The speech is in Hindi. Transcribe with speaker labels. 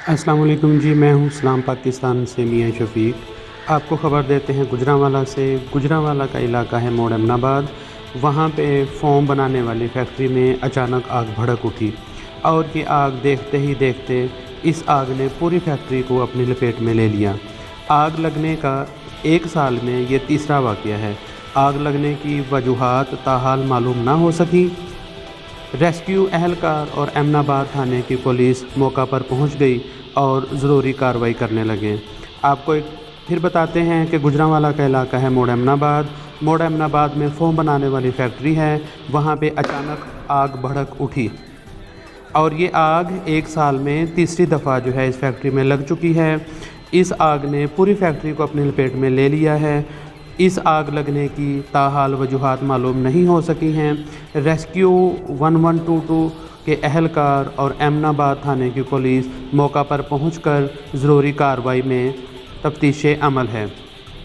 Speaker 1: अस्सलाम वालेकुम जी, मैं हूँ इस्लाम पाकिस्तान से मियाँ शफ़ीक। आपको ख़बर देते हैं गुजरांवाला से। गुजरांवाला का इलाका है मोड़ अमनाबाद। वहाँ पे फ़ोम बनाने वाली फैक्ट्री में अचानक आग भड़क उठी और ये आग देखते ही देखते इस आग ने पूरी फैक्ट्री को अपनी लपेट में ले लिया। आग लगने का 1 साल में ये तीसरा वाक़या है। आग लगने की वजूहात ताहाल मालूम ना हो सकी। रेस्क्यू अहलकार और एमनाबाद थाने की पुलिस मौका पर पहुंच गई और ज़रूरी कार्रवाई करने लगे। आपको एक फिर बताते हैं कि गुजरांवाला का इलाका है मोड़ अमनाबाद। मोड़ अमनाबाद में फ़ोम बनाने वाली फैक्ट्री है। वहां पे अचानक आग भड़क उठी और ये आग 1 साल में तीसरी दफ़ा जो है इस फैक्ट्री में लग चुकी है। इस आग ने पूरी फैक्ट्री को अपनी लपेट में ले लिया है। इस आग लगने की ताहाल वजूहात मालूम नहीं हो सकी हैं। रेस्क्यू 1122 के अहलकार और एमनाबाद थाने की पुलिस मौका पर पहुंचकर ज़रूरी कार्रवाई में तफ्तीश अमल है।